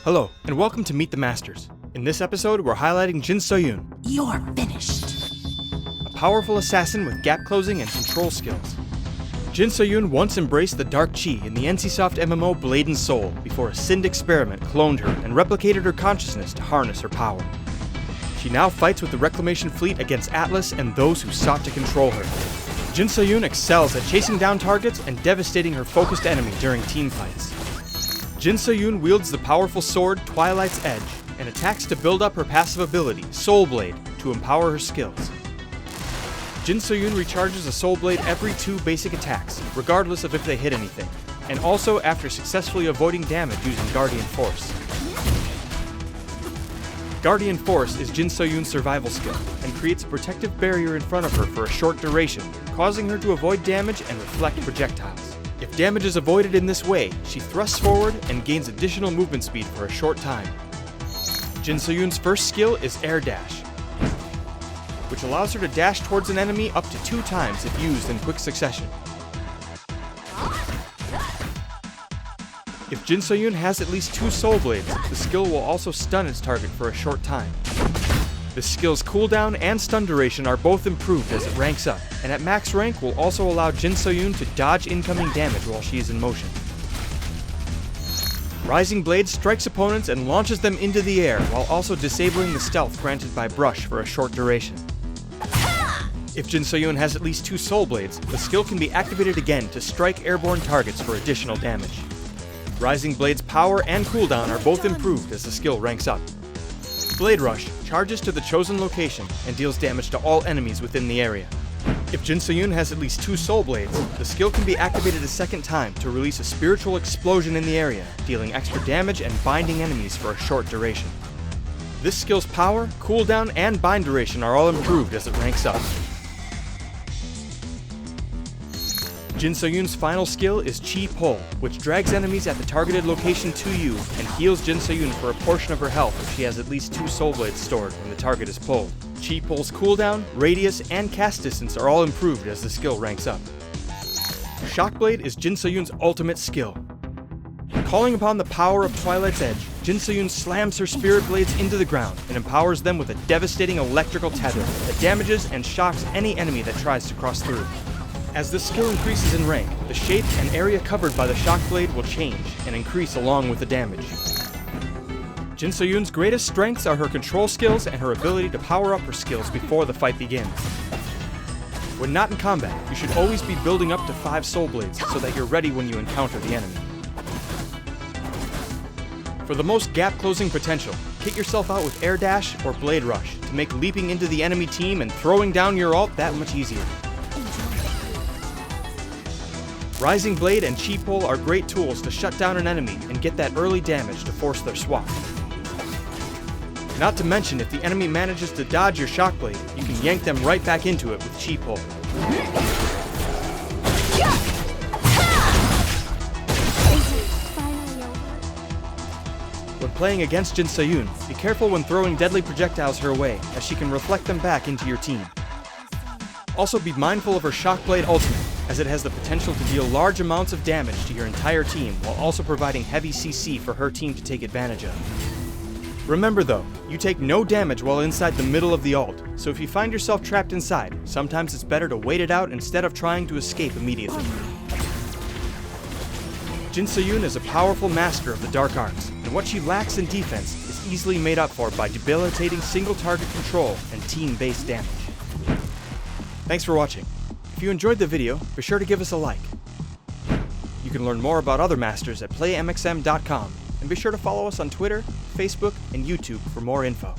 Hello, and welcome to Meet the Masters. In this episode, we're highlighting Jinsoyun. You're finished. A powerful assassin with gap closing and control skills. Jinsoyun once embraced the dark chi in the NCSoft MMO Blade and Soul before a Sind experiment cloned her and replicated her consciousness to harness her power. She now fights with the Reclamation Fleet against Atlas and those who sought to control her. Jinsoyun excels at chasing down targets and devastating her focused enemy during team fights. Jinsoyun wields the powerful sword Twilight's Edge and attacks to build up her passive ability, Soul Blade, to empower her skills. Jinsoyun recharges a Soul Blade every 2 basic attacks, regardless of if they hit anything, and also after successfully avoiding damage using Guardian Force. Guardian Force is Jinsoyun's survival skill, and creates a protective barrier in front of her for a short duration, causing her to avoid damage and reflect projectiles. If damage is avoided in this way, she thrusts forward and gains additional movement speed for a short time. Jinsoyun's first skill is Air Dash, which allows her to dash towards an enemy up to 2 times if used in quick succession. If Jinsoyun has at least 2 Soul Blades, the skill will also stun its target for a short time. The skill's cooldown and stun duration are both improved as it ranks up, and at max rank will also allow Jinsoyun to dodge incoming damage while she is in motion. Rising Blade strikes opponents and launches them into the air while also disabling the stealth granted by Brush for a short duration. If Jinsoyun has at least 2 Soul Blades, the skill can be activated again to strike airborne targets for additional damage. Rising Blade's power and cooldown are both improved as the skill ranks up. Blade Rush charges to the chosen location and deals damage to all enemies within the area. If Jinsoyun has at least 2 Soul Blades, the skill can be activated a second time to release a spiritual explosion in the area, dealing extra damage and binding enemies for a short duration. This skill's power, cooldown, and bind duration are all improved as it ranks up. Jinsoyun's final skill is Chi Pull, which drags enemies at the targeted location to you and heals Jinsoyun for a portion of her health if she has at least 2 Soul Blades stored when the target is pulled. Chi Pull's cooldown, radius, and cast distance are all improved as the skill ranks up. Shock Blade is Jinsoyun's ultimate skill. Calling upon the power of Twilight's Edge, Jinsoyun slams her spirit blades into the ground and empowers them with a devastating electrical tether that damages and shocks any enemy that tries to cross through. As this skill increases in rank, the shape and area covered by the Shock Blade will change and increase along with the damage. Jinsoyun's greatest strengths are her control skills and her ability to power up her skills before the fight begins. When not in combat, you should always be building up to 5 Soul Blades so that you're ready when you encounter the enemy. For the most gap-closing potential, kit yourself out with Air Dash or Blade Rush to make leaping into the enemy team and throwing down your ult that much easier. Rising Blade and Chi Pull are great tools to shut down an enemy and get that early damage to force their swap. Not to mention, if the enemy manages to dodge your Shock Blade, you can yank them right back into it with Chi Pull. When playing against Jinsoyun, be careful when throwing deadly projectiles her way, as she can reflect them back into your team. Also be mindful of her Shock Blade ultimate, as it has the potential to deal large amounts of damage to your entire team while also providing heavy CC for her team to take advantage of. Remember though, you take no damage while inside the middle of the ult, so if you find yourself trapped inside, sometimes it's better to wait it out instead of trying to escape immediately. Jinsoyun is a powerful master of the dark arts, and what she lacks in defense is easily made up for by debilitating single target control and team-based damage. Thanks for watching. If you enjoyed the video, be sure to give us a like. You can learn more about other masters at playmxm.com, and be sure to follow us on Twitter, Facebook, and YouTube for more info.